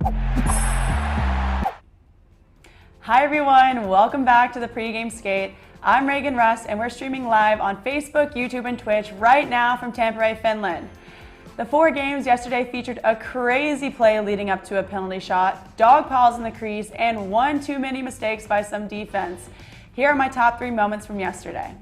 Hi everyone, welcome back to the Pregame Skate. I'm Reagan Russ and we're streaming live on Facebook, YouTube, and Twitch right now from Tampere, Finland. The 4 games yesterday featured a crazy play leading up to a penalty shot, dog piles in the crease, and one too many mistakes by some defense. Here are my top 3 moments from yesterday.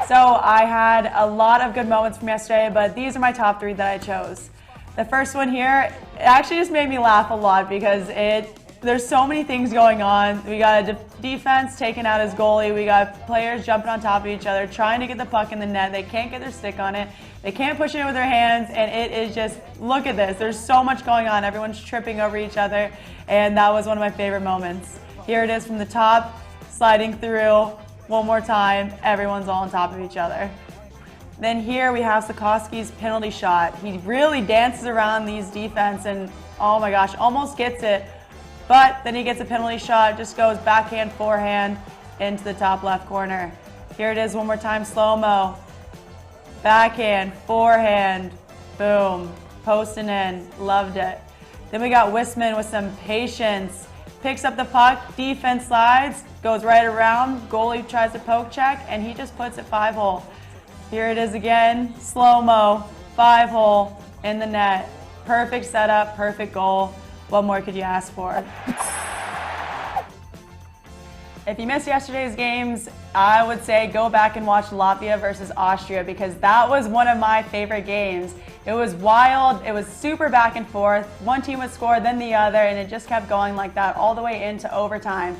So I had a lot of good moments from yesterday, but these are my top 3 that I chose. The first one here, it actually just made me laugh a lot because there's so many things going on. We got a defense taking out his goalie. We got players jumping on top of each other, trying to get the puck in the net. They can't get their stick on it. They can't push it in with their hands, and it is just, look at this. There's so much going on. Everyone's tripping over each other, and that was one of my favorite moments. Here it is from the top, sliding through. One more time, everyone's all on top of each other. Then here we have Sikoski's penalty shot. He really dances around these defense and, oh my gosh, almost gets it. But then he gets a penalty shot, just goes backhand, forehand into the top left corner. Here it is one more time, slow-mo. Backhand, forehand, boom, posting in, loved it. Then we got Wisman with some patience. Picks up the puck, defense slides, goes right around, goalie tries to poke check, and he just puts it 5-hole. Here it is again, slow-mo, 5-hole in the net. Perfect setup, perfect goal. What more could you ask for? If you missed yesterday's games, I would say go back and watch Latvia versus Austria because that was one of my favorite games. It was wild, it was super back and forth. One team would score, then the other, and it just kept going like that all the way into overtime.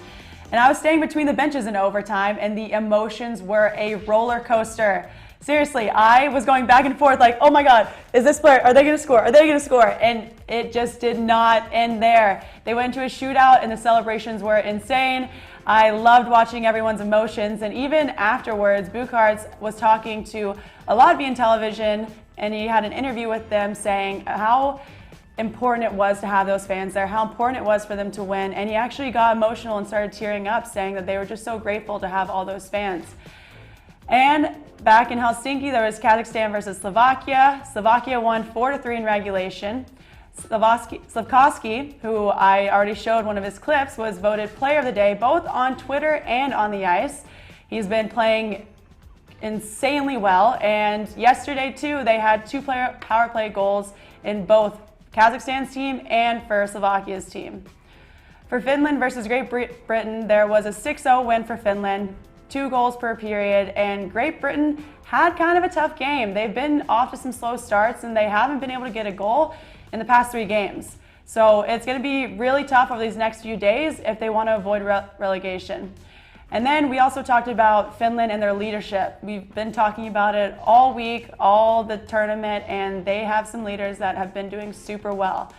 And I was staying between the benches in overtime, and the emotions were a roller coaster. Seriously, I was going back and forth like, oh my God, is this player, are they gonna score? Are they gonna score? And it just did not end there. They went into a shootout and the celebrations were insane. I loved watching everyone's emotions, and even afterwards, Bukarts was talking to a Latvian television and he had an interview with them saying how important it was to have those fans there, how important it was for them to win, and he actually got emotional and started tearing up saying that they were just so grateful to have all those fans. And back in Helsinki, there was Kazakhstan versus Slovakia. Slovakia won 4-3 in regulation. Slavkovsky, who I already showed one of his clips, was voted Player of the Day both on Twitter and on the ice. He's been playing insanely well, and yesterday too, they had 2 power play goals in both Kazakhstan's team and for Slovakia's team. For Finland versus Great Britain, there was a 6-0 win for Finland. 2 goals per period, and Great Britain had kind of a tough game. They've been off to some slow starts and they haven't been able to get a goal in the past 3 games. So it's going to be really tough over these next few days if they want to avoid relegation. And then we also talked about Finland and their leadership. We've been talking about it all week, all the tournament, and they have some leaders that have been doing super well.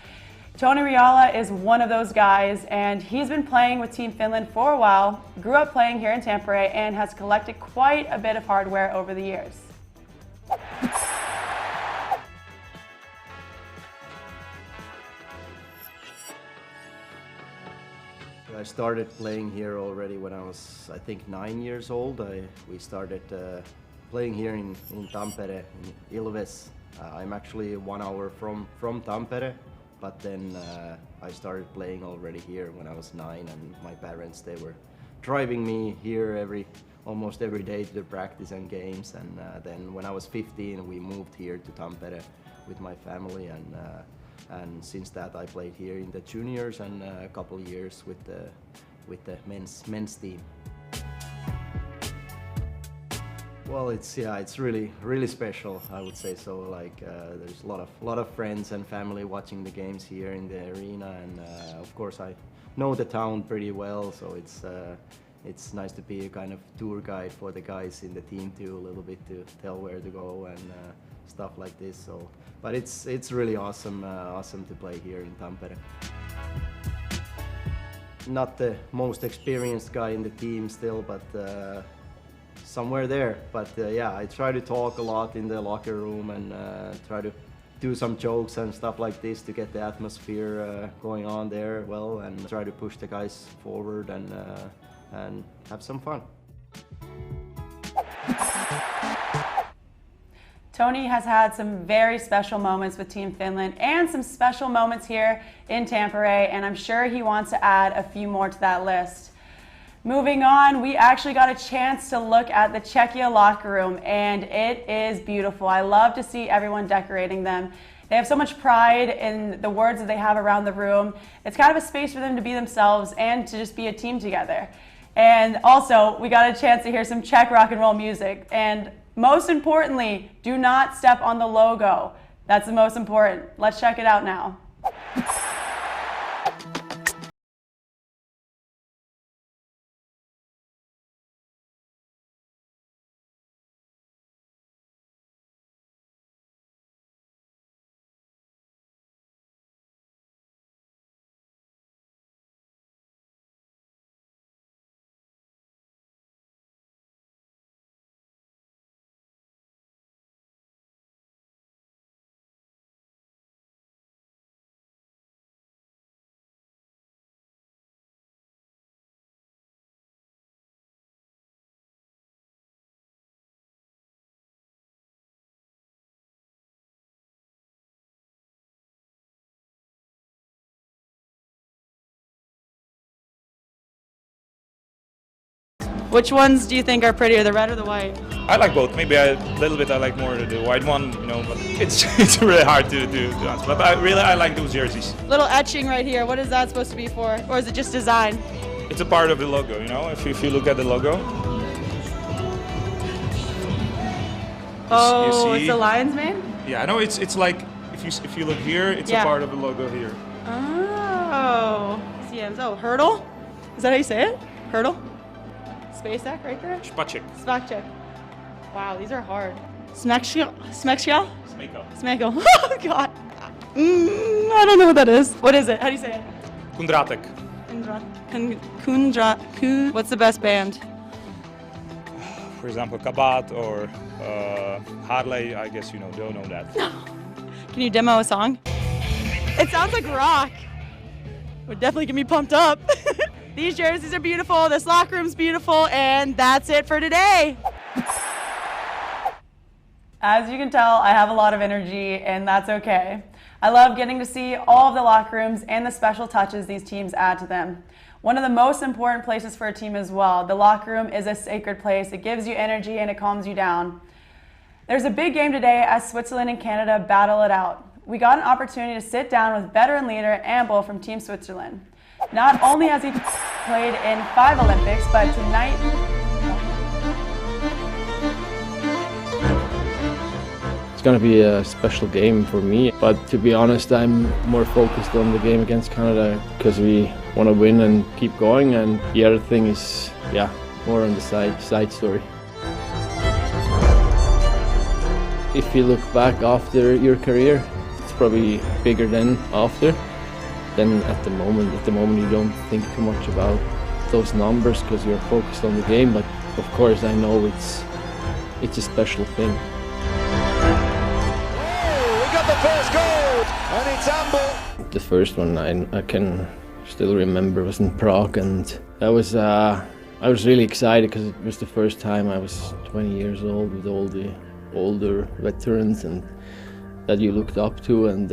Toni Rajala is one of those guys, and he's been playing with Team Finland for a while, grew up playing here in Tampere, and has collected quite a bit of hardware over the years. I started playing here already when I was, I think, 9 years old. We started playing here in Tampere, in Ilves. I'm actually 1 hour from Tampere. But then I started playing already here when I was 9, and my parents, they were driving me here almost every day to the practice and games. And then when I was 15, we moved here to Tampere with my family, and since that I played here in the juniors and a couple of years with the men's team. Well, it's really special, I would say so. Like there's a lot of friends and family watching the games here in the arena, and of course I know the town pretty well, so it's nice to be a kind of tour guide for the guys in the team too, a little bit to tell where to go and stuff like this. So, but it's really awesome to play here in Tampere. Not the most experienced guy in the team still, but somewhere there. But yeah, I try to talk a lot in the locker room and try to do some jokes and stuff like this to get the atmosphere going on there well, and try to push the guys forward and have some fun. Toni has had some very special moments with Team Finland and some special moments here in Tampere, and I'm sure he wants to add a few more to that list. Moving on, we actually got a chance to look at the Czechia locker room, and it is beautiful. I love to see everyone decorating them. They have so much pride in the words that they have around the room. It's kind of a space for them to be themselves and to just be a team together. And also, we got a chance to hear some Czech rock and roll music. And most importantly, do not step on the logo. That's the most important. Let's check it out now. Which ones do you think are prettier, the red or the white? I like both. Maybe a little bit I like more the white one, you know, but it's really hard to answer. But I like those jerseys. Little etching right here. What is that supposed to be for? Or is it just design? It's a part of the logo, you know, if you look at the logo. Oh, you see, it's a lion's mane? Yeah, no, it's like, if you look here, it's a part of the logo here. Oh, CMs. Oh, hurdle? Is that how you say it? Hurdle? Spacek right there? Spacek. Spacek. Wow, these are hard. Smekshia? Smekshia? Smeko. Smeko. Oh, God. I don't know what that is. What is it? How do you say it? Kundratek. What's the best band? For example, Kabat or Harley, I guess you don't know that. Can you demo a song? It sounds like rock. Would definitely get me pumped up. These jerseys are beautiful, this locker room's beautiful, and that's it for today. As you can tell, I have a lot of energy, and that's okay. I love getting to see all of the locker rooms and the special touches these teams add to them. One of the most important places for a team as well, the locker room is a sacred place. It gives you energy and it calms you down. There's a big game today as Switzerland and Canada battle it out. We got an opportunity to sit down with veteran leader Amble from Team Switzerland. Not only has he played in 5 Olympics, but tonight... It's going to be a special game for me, but to be honest, I'm more focused on the game against Canada because we want to win and keep going, and the other thing is, more on the side story. If you look back after your career, it's probably bigger than after. Then at the moment you don't think too much about those numbers because you're focused on the game, but of course I know it's a special thing. Oh, we got the first goal, and it's Amble. The first one I can still remember was in Prague, and that was I was really excited because it was the first time I was 20 years old with all the older veterans and that you looked up to, and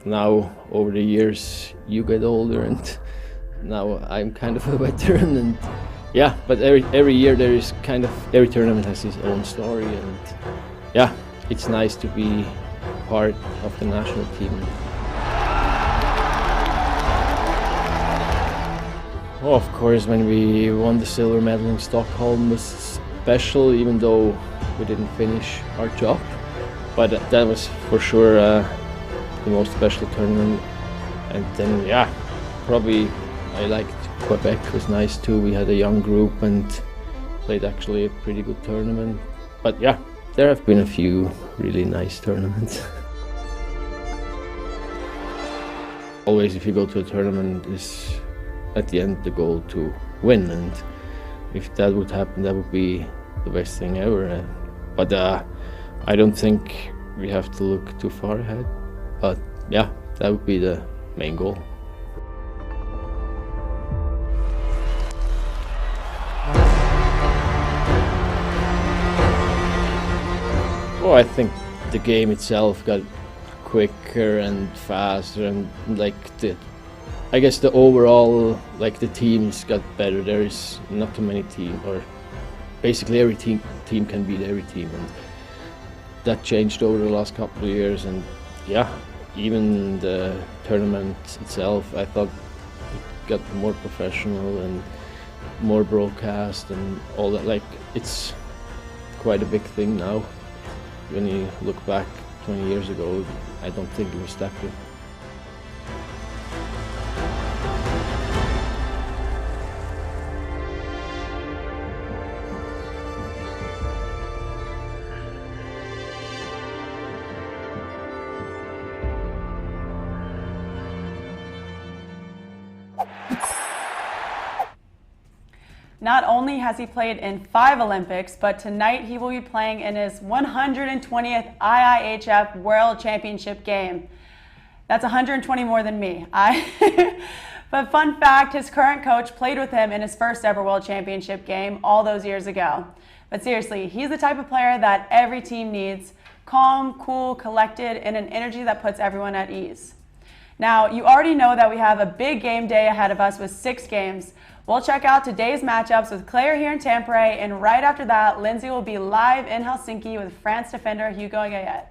now over the years you get older, and now I'm kind of a veteran, and but every year there is every tournament has its own story, and it's nice to be part of the national team. Well, of course, when we won the silver medal in Stockholm was special, even though we didn't finish our job, but that was for sure the most special tournament. And then probably I liked Quebec, was nice too. We had a young group and played actually a pretty good tournament. But there have been a few really nice tournaments. Always if you go to a tournament, is at the end the goal to win, and if that would happen, that would be the best thing ever. But I don't think we have to look too far ahead. But that would be the main goal. Oh, I think the game itself got quicker and faster, and like I guess the overall, like the teams got better. There is not too many teams, or basically every team can beat every team, and that changed over the last couple of years. And yeah, even the tournament itself, I thought it got more professional and more broadcast and all that. Like, it's quite a big thing now. When you look back 20 years ago, I don't think it was that good. Not only has he played in 5 Olympics, but tonight he will be playing in his 120th IIHF World Championship game. That's 120 more than me. But fun fact, his current coach played with him in his first ever World Championship game all those years ago. But seriously, he's the type of player that every team needs. Calm, cool, collected, and an energy that puts everyone at ease. Now, you already know that we have a big game day ahead of us with 6 games. We'll check out today's matchups with Claire here in Tampere, and right after that, Lindsay will be live in Helsinki with France defender Hugo Gayet.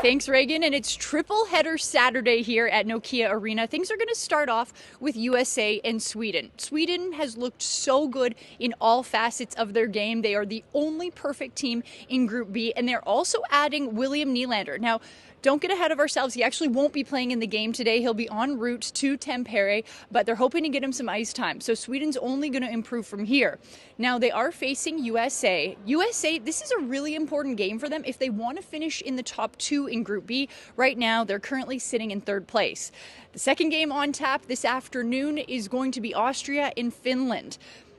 Thanks, Reagan. And it's triple header Saturday here at Nokia Arena. Things are going to start off with USA and Sweden. Sweden has looked so good in all facets of their game. They are the only perfect team in Group B, and they're also adding William Nylander. Now, don't get ahead of ourselves. He actually won't be playing in the game today. He'll be en route to Tampere, but they're hoping to get him some ice time. So Sweden's only going to improve from here. Now, they are facing USA. USA, this is a really important game for them if they want to finish in the top 2 in Group B. Right now, they're currently sitting in 3rd place. The second game on tap this afternoon is going to be Austria in Finland.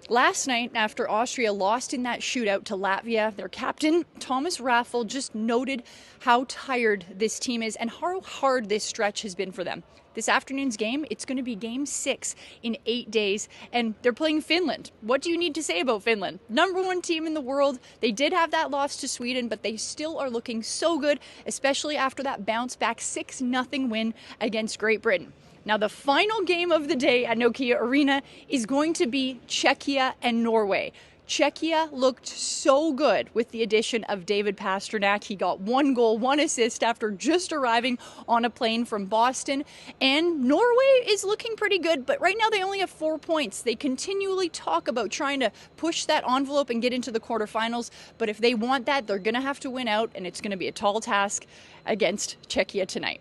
Last night, after Austria lost in that shootout to Latvia, their captain, Thomas Raffel, just noted how tired this team is and how hard this stretch has been for them. This afternoon's game, it's going to be game 6 in 8 days, and they're playing Finland. What do you need to say about Finland? #1 team in the world. They did have that loss to Sweden, but they still are looking so good, especially after that bounce-back 6-0 win against Great Britain. Now, the final game of the day at Nokia Arena is going to be Czechia and Norway. Czechia looked so good with the addition of David Pastrnak. He got 1 goal, 1 assist after just arriving on a plane from Boston. And Norway is looking pretty good, but right now they only have 4 points. They continually talk about trying to push that envelope and get into the quarterfinals. But if they want that, they're going to have to win out, and it's going to be a tall task against Czechia tonight.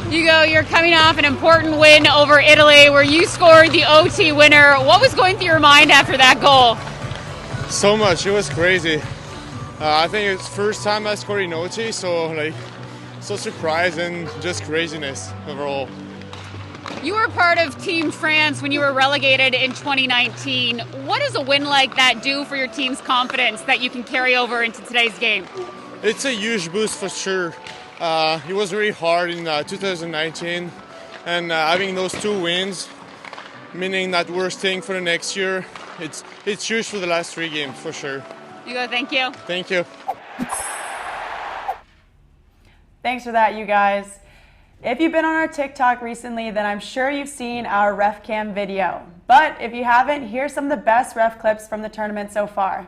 Hugo, you're coming off an important win over Italy where you scored the OT winner. What was going through your mind after that goal? So much. It was crazy. I think it's first time I scored in OT, so surprised and just craziness overall. You were part of Team France when you were relegated in 2019. What does a win like that do for your team's confidence that you can carry over into today's game? It's a huge boost for sure. It was really hard in 2019, and having those 2 wins, meaning that we're staying for the next year, it's huge for the last 3 games for sure. Hugo, thank you. Thank you. Thanks for that, you guys. If you've been on our TikTok recently, then I'm sure you've seen our ref cam video. But if you haven't, here's some of the best ref clips from the tournament so far.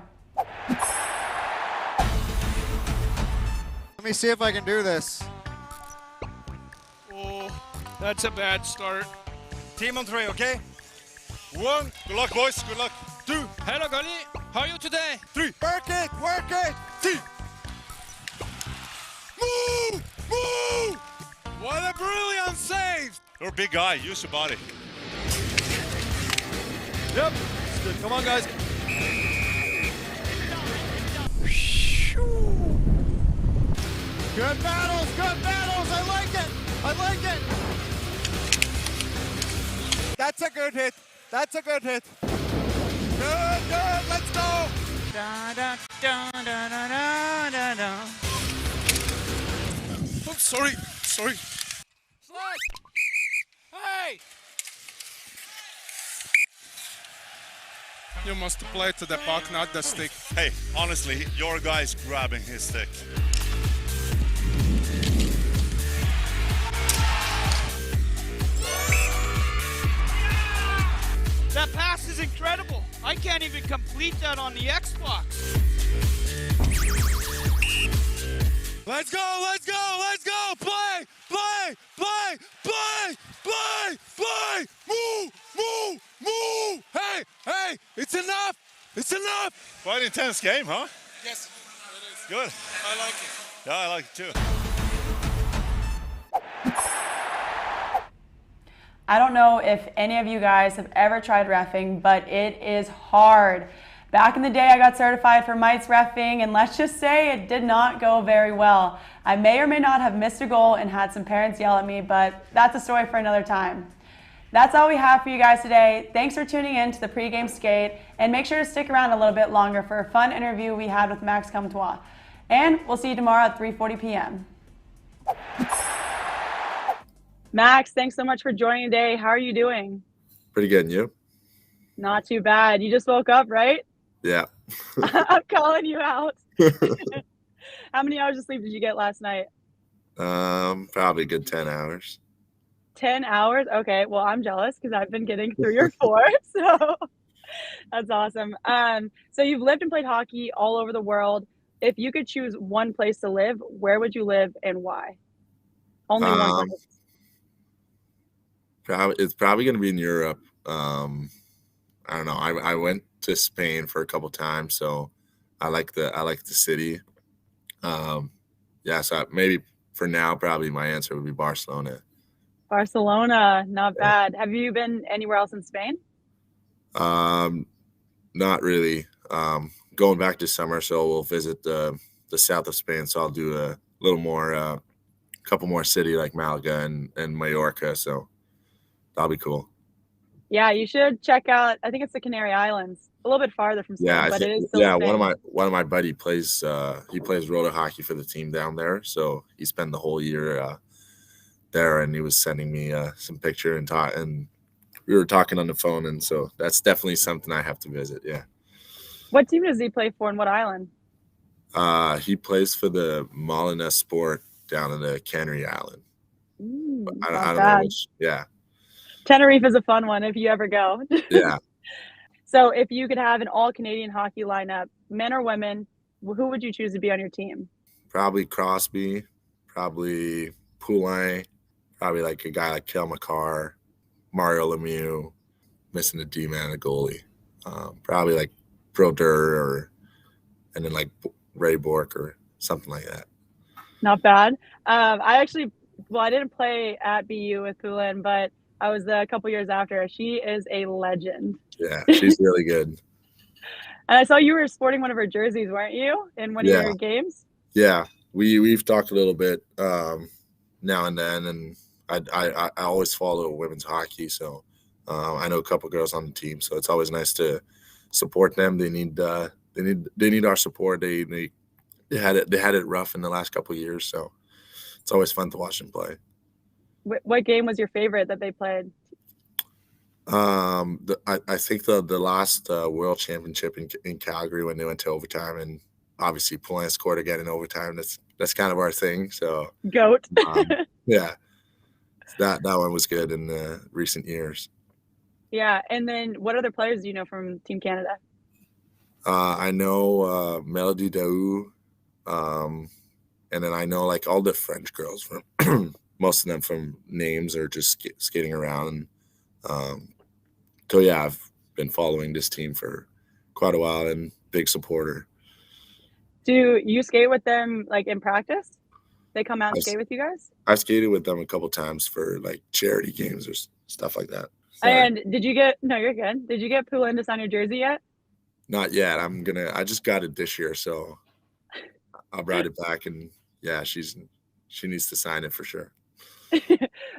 Let me see if I can do this. Oh, that's a bad start. Team on 3, okay? 1, good luck boys, good luck. 2, hello Gali, how are you today? 3, Work it, work it. 4. Move, move! What a brilliant save! You're a big guy, use your body. Yep, it's good. Come on guys. Good battles, I like it, I like it. That's a good hit, that's a good hit. Good, let's go. Da, da, da, da, da, da, da. Oh, sorry. Slide. Hey! You must play to the puck, not the stick. Hey, honestly, your guy's grabbing his stick. That pass is incredible. I can't even complete that on the Xbox. Let's go, let's go, let's go! Play, play, play, play, play, play! Move, move, move! Hey, hey, it's enough! It's enough! Quite intense game, huh? Yes, it is. Good. I like it. Yeah, I like it too. I don't know if any of you guys have ever tried reffing, but it is hard. Back in the day, I got certified for mites reffing, and let's just say it did not go very well. I may or may not have missed a goal and had some parents yell at me, but that's a story for another time. That's all we have for you guys today. Thanks for tuning in to the pregame skate, and make sure to stick around a little bit longer for a fun interview we had with Max Comtois. And we'll see you tomorrow at 3:40 p.m. Max, thanks so much for joining today. How are you doing? Pretty good, and you? Not too bad. You just woke up, right? Yeah. I'm calling you out. How many hours of sleep did you get last night? Probably a good 10 hours. 10 hours? Okay, well, I'm jealous because I've been getting 3 or 4, so that's awesome. So you've lived and played hockey all over the world. If you could choose one place to live, where would you live and why? Only one place. It's probably going to be in Europe. I don't know. I went to Spain for a couple times, so I like the city. Yeah, so maybe for now, probably my answer would be Barcelona. Barcelona, not bad. Have you been anywhere else in Spain? Not really. Going back this summer, so we'll visit the south of Spain. So I'll do a little more, couple more city like Malaga and Mallorca. So that'll be cool. Yeah, you should check out. I think it's the Canary Islands, a little bit farther from Spain, Yeah, but it is still yeah. Spain. One of my buddy plays. He plays roller hockey for the team down there. So he spent the whole year there, and he was sending me some picture and we were talking on the phone, and so that's definitely something I have to visit. Yeah. What team does he play for and what island? He plays for the Molina Sport down in the Canary Island. I don't know which. Yeah. Tenerife is a fun one if you ever go. Yeah. So if you could have an all-Canadian hockey lineup, men or women, who would you choose to be on your team? Probably Crosby, probably Poulin, probably like a guy like Kel McCarr, Mario Lemieux, missing the D-man and the goalie. Probably like Brodeur and then like Ray Bork or something like that. Not bad. I didn't play at BU with Poulin, but I was a couple years after. She is a legend. Yeah, she's really good. And I saw you were sporting one of her jerseys, weren't you, in one of your games? Yeah, we've talked a little bit now and then, and I always follow women's hockey, so I know a couple girls on the team, so it's always nice to support them. They need our support. They had it rough in the last couple of years, so it's always fun to watch them play. What game was your favorite that they played? I think the last World Championship in Calgary when they went to overtime, and obviously Poulin scored again in overtime. That's kind of our thing. So GOAT. Yeah, that one was good in the recent years. Yeah, and then what other players do you know from Team Canada? I know Melody Daou, and then I know like all the French girls from most of them from names or just skating around. So yeah, I've been following this team for quite a while and big supporter. Do you skate with them like in practice? They come out and skate with you guys? I've skated with them a couple times for like charity games or stuff like that. Sorry. And you're good. Did you get Poulin to sign your jersey yet? Not yet. I just got it this year, so I brought it back, and yeah, she needs to sign it for sure.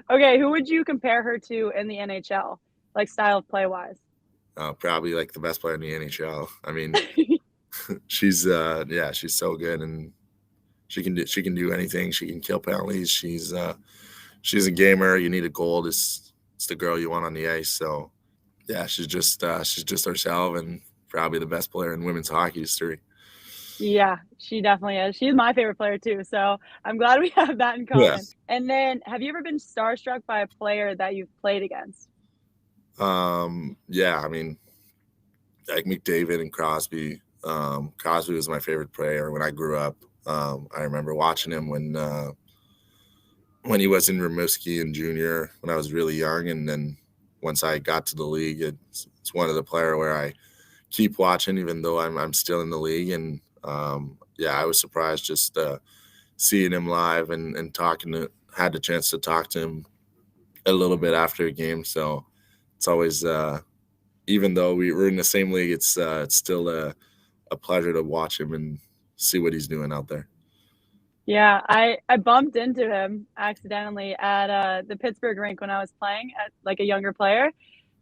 Okay, who would you compare her to in the NHL, like style of play wise? Probably like the best player in the NHL. I mean, she's so good, and she can do anything. She can kill penalties. She's a gamer. You need a goal. It's the girl you want on the ice. So yeah, she's just herself, and probably the best player in women's hockey history. Yeah, she definitely is. She's my favorite player too, so I'm glad we have that in common. Yeah. And then, have you ever been starstruck by a player that you've played against? Yeah, I mean, like McDavid and Crosby. Crosby was my favorite player when I grew up. I remember watching him when he was in Rimouski and junior when I was really young, and then once I got to the league, it's one of the player where I keep watching even though I'm still in the league. And yeah, I was surprised just seeing him live and had the chance to talk to him a little bit after a game. So it's always even though we were in the same league, it's still a pleasure to watch him and see what he's doing out there. Yeah, I bumped into him accidentally at the Pittsburgh rink when I was playing at like a younger player,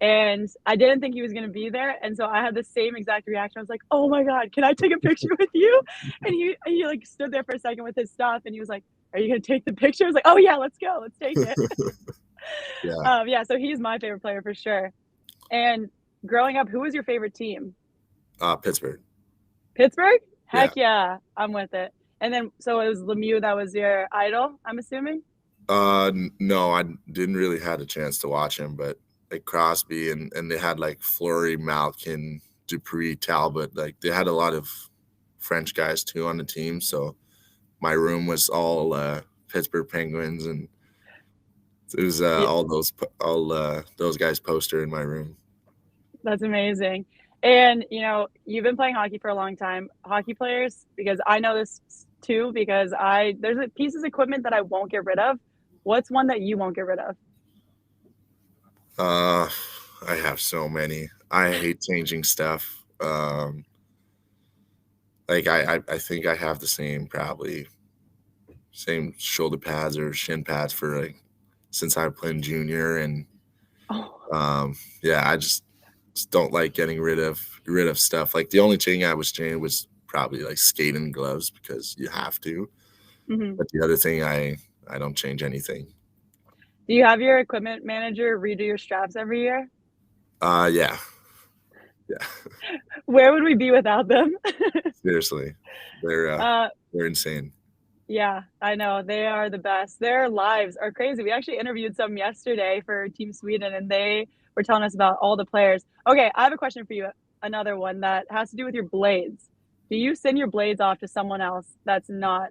and I didn't think he was going to be there, and so I had the same exact reaction. I was like, "Oh my God, can I take a picture with you?" And he like stood there for a second with his stuff, and he was like, "Are you going to take the picture?" I was like, "Oh yeah, let's go, let's take it." Yeah, so he's my favorite player for sure. And growing up, who was your favorite team? Pittsburgh. Pittsburgh? Heck yeah, I'm with it. And then, so it was Lemieux that was your idol, I'm assuming? No, I didn't really had a chance to watch him, but like Crosby and they had like Fleury, Malkin, Dupree, Talbot. Like they had a lot of French guys too on the team. So my room was all Pittsburgh Penguins, and it was all those guys poster in my room. That's amazing. And, you know, you've been playing hockey for a long time. Hockey players, because I know this too, because there's a pieces of equipment that I won't get rid of. What's one that you won't get rid of? I have so many. I hate changing stuff. Like I think I have the same shoulder pads or shin pads for like since I played in junior, and yeah, I just don't like getting rid of stuff. Like the only thing I was changing was probably like skating gloves because you have to. Mm-hmm. But the other thing, I don't change anything. Do you have your equipment manager redo your straps every year? Yeah. Where would we be without them? Seriously, they're insane. Yeah, I know. They are the best. Their lives are crazy. We actually interviewed some yesterday for Team Sweden, and they were telling us about all the players. Okay, I have a question for you. Another one that has to do with your blades. Do you send your blades off to someone else that's not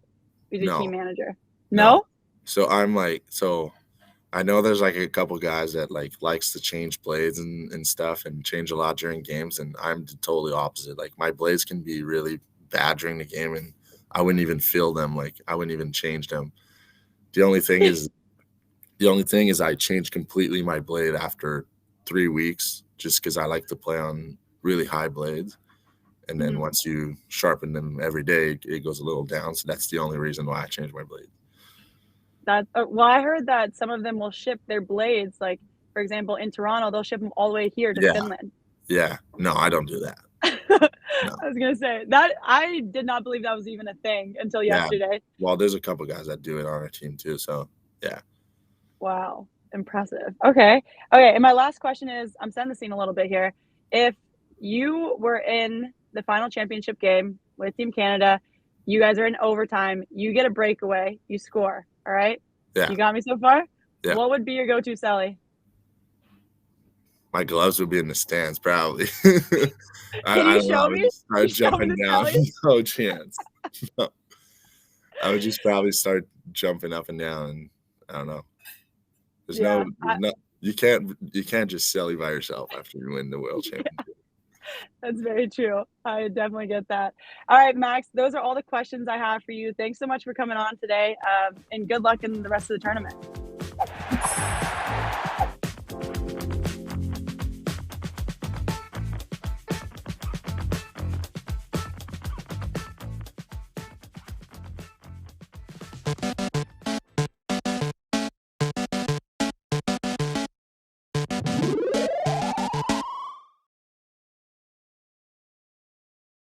your team manager? No? So I know there's like a couple guys that likes to change blades and stuff and change a lot during games, and I'm totally opposite. Like my blades can be really bad during the game, and I wouldn't even feel them. Like I wouldn't even change them. The only thing is I change completely my blade after 3 weeks, just because I like to play on really high blades. And then once you sharpen them every day, it goes a little down. So that's the only reason why I change my blade. Well, I heard that some of them will ship their blades, like for example in Toronto, they'll ship them all the way here to Finland. Yeah, no, I don't do that. No. I was gonna say that I did not believe that was even a thing until yesterday. Well, there's a couple guys that do it on our team too. So yeah. Wow, impressive. Okay. And my last question is, I'm setting the scene a little bit here. If you were in the final championship game with Team Canada, you guys are in overtime, you get a breakaway, you score. All right. Yeah. You got me so far? Yeah. What would be your go-to, Sally? My gloves would be in the stands, probably. Can you show me? I was jumping down. No chance. No. I would just probably start jumping up and down. And I don't know. There's no. You can't just Sally by yourself after you win the world championship. That's very true. I definitely get that. All right, Max, those are all the questions I have for you. Thanks so much for coming on today, and good luck in the rest of the tournament.